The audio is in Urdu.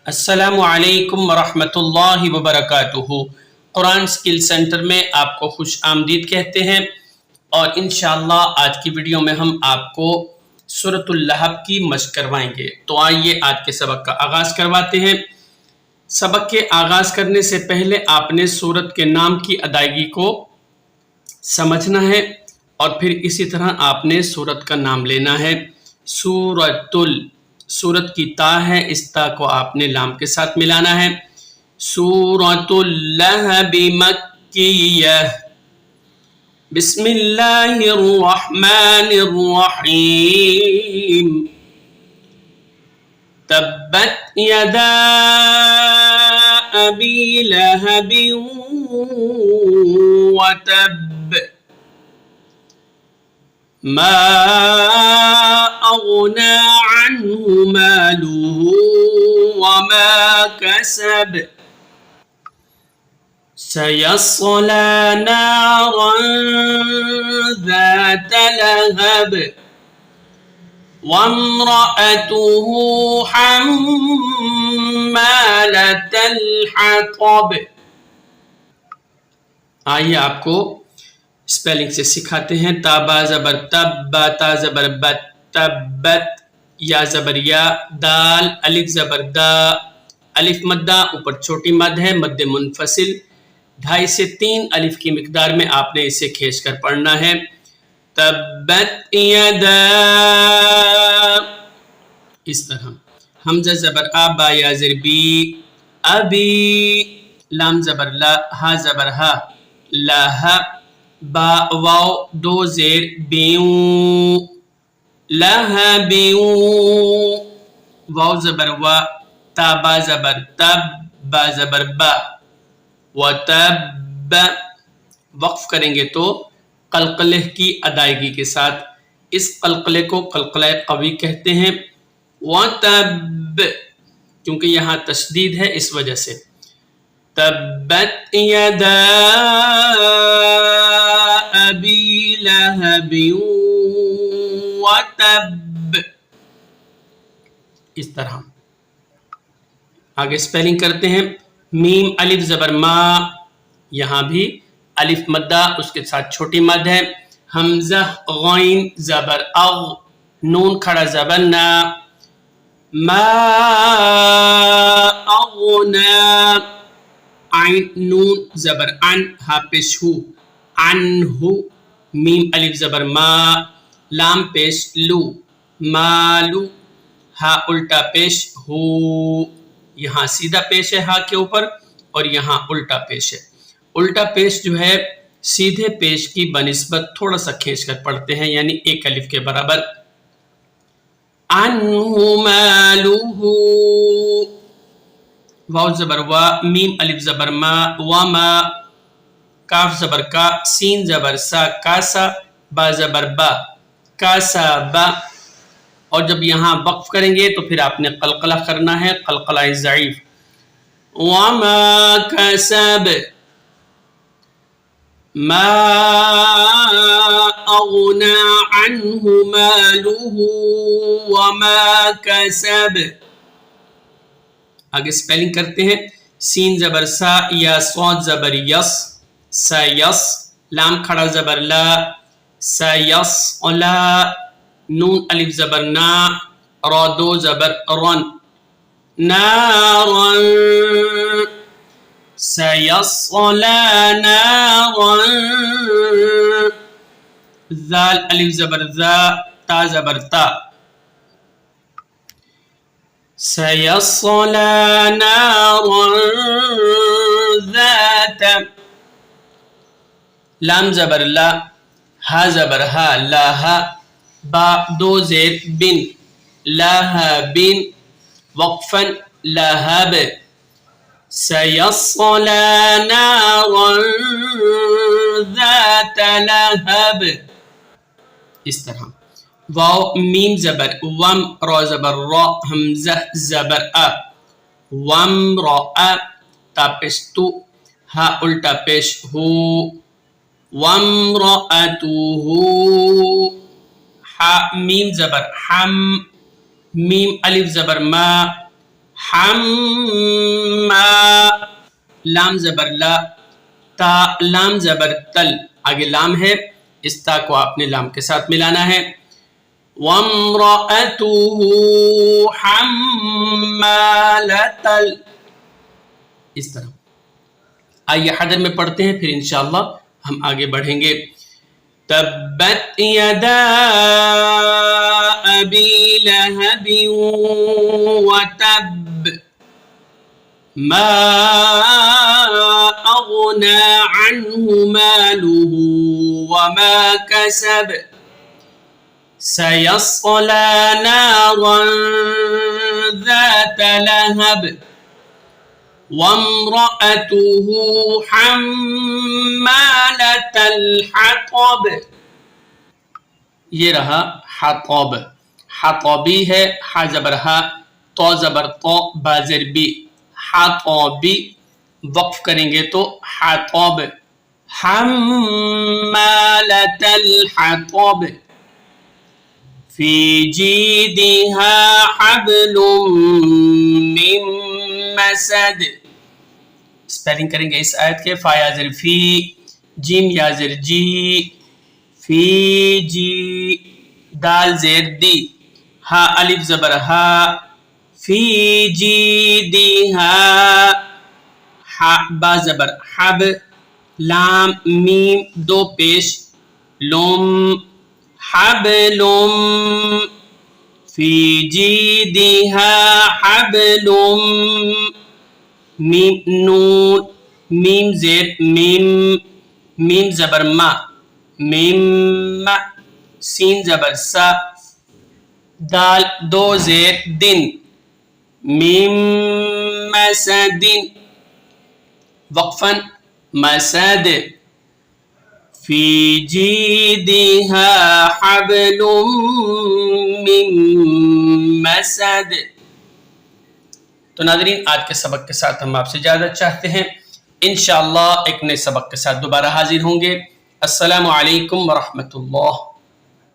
السلام علیکم ورحمۃ اللہ وبرکاتہ۔ قرآن سکل سینٹر میں آپ کو خوش آمدید کہتے ہیں، اور انشاءاللہ آج کی ویڈیو میں ہم آپ کو سورۃ اللہب کی مشق کروائیں گے۔ تو آئیے آج کے سبق کا آغاز کرواتے ہیں۔ سبق کے آغاز کرنے سے پہلے آپ نے سورت کے نام کی ادائیگی کو سمجھنا ہے، اور پھر اسی طرح آپ نے سورت کا نام لینا ہے۔ سورت کی تا ہے، اس تا کو آپ نے لام کے ساتھ ملانا ہے۔ سورۃ اللہب مکیہ، بسم اللہ الرحمن الرحیم، تبت یدا ابی لہب وتب، ما اغنى عنه ماله وما كسب، سيصلى نارا ذات لهب، وامرأته حمالة الحطب۔ آئیے آپ کو اسپیلنگ سے سکھاتے ہیں۔ تا با زبر تب، با تا زبر بت، تبت، یا زبر یا، دال الف زبر دا، الف مدہ اوپر چھوٹی مد ہے، مد منفصل 2.5 سے 3 الف کی مقدار میں آپ نے اسے کھینچ کر پڑھنا ہے۔ تبت یدا، اس طرح۔ حمزہ زبر آ، با یا زر بی، ابی، لام زبر لا، ہا زبر ہا، لاہا، با واو 2 زیر بیوں، لہبیوں، واو زبر وا، تا با زبر تب، با زبر با، وتب، وقف کریں گے تو قلقلہ کی ادائیگی کے ساتھ۔ اس قلقلے کو قلقلہ قوی کہتے ہیں۔ وتب، کیونکہ یہاں تشدید ہے اس وجہ سے۔ تبت یدا ابی لہب وتب، اس طرح۔ آگے اسپیلنگ کرتے ہیں۔ میم الف زبر ما، یہاں بھی الف مدہ، اس کے ساتھ چھوٹی مد ہے۔ حمزہ غین زبر اغ، نون کھڑا زبر نا، ما اغنا، عین نون زبر ان، ہا پیش ہو، عنہ، میم الف زبر ما، لام پیش لو، مالو، ہا الٹا پیش ہو، یہاں سیدھا پیش ہے ہا کے اوپر، اور یہاں الٹا پیش ہے۔ الٹا پیش جو ہے سیدھے پیش کی بنسبت تھوڑا سا کھینچ کر پڑھتے ہیں، یعنی 1 الف کے برابر۔ عنہ مالہ، واو زبر وا، میم الف زبر ما، وما، کاف زبر کا، سین زبر سا، کاسا، با زبر با، کاسا با۔ اور جب یہاں وقف کریں گے تو پھر آپ نے قلقلہ کرنا ہے، قلقلہ ضعیف۔ وما کسب، ما اغنى عنه ماله وما کسب۔ آگے اسپیلنگ کرتے ہیں۔ سین زبر سا، یا صاد زبر یس، سیس، لام کھڑا زبر لا، سیس لا، نون الف زبر نا، را 2 زبر رن، نارا، سیصلی نارا، ذال الف زبر ذا، تا زبر تا، سیصلی نارا ذات، لام زبر لا، ہا زبر ہا، لاہا، با 2 زیر بن، لہبن، وقفا لہب، سیصلی نارا ذات لہب، اس طرح۔ واو میم زبر وم، را زبر را، حمزہ زبر ا، وم را ا، تا پیش تو، ہا الٹا پیش ہو، وامرأته، حا میم زبر حم، میم الف زبر ما، حما، لام زبر لا، تا لام زبر تل، آگے لام ہے، اس تا کو آپ نے لام کے ساتھ ملانا ہے. وَامْرَأَتُهُ حَمَّالَةَ اس طرح. آئیے حدر میں پڑھتے ہیں، پھر انشاءاللہ ہم آگے بڑھیں گے. تبت یدا ابی لہب وتب ما اغنى عنه ماله وما كسب سيصلى نارا ذات لهب وامرأته حمالة الحطب. یہ رہا حطب، حطبی ہے، ہا زبر ہا، تو زبر تو، با زیر بی، حطبی. وقف کریں گے تو حطب، حمالة الحطب فی جیدها حبل من مسد. سپیلنگ کریں گے اس آیت کے. فا یا زر فی، جیم یا زر جی، فی جی، دال زیر دی، ہا الف زبر ہا، فی جی دی ہا، ہا با زبر حب، لام میم دو پیش، لم، حبلم فی جیدها حبل میم نون، میم زیر میم، میم زبر ما، میم ما، سین زبر سا، دال دو زیر دن، میم مسدن. وقفاً مسد فی جیدها حبل من مسد. تو ناظرین، آج کے سبق کے ساتھ ہم آپ سے اجازت چاہتے ہیں. انشاءاللہ ایک نئے سبق کے ساتھ دوبارہ حاضر ہوں گے. السلام علیکم ورحمۃ اللہ.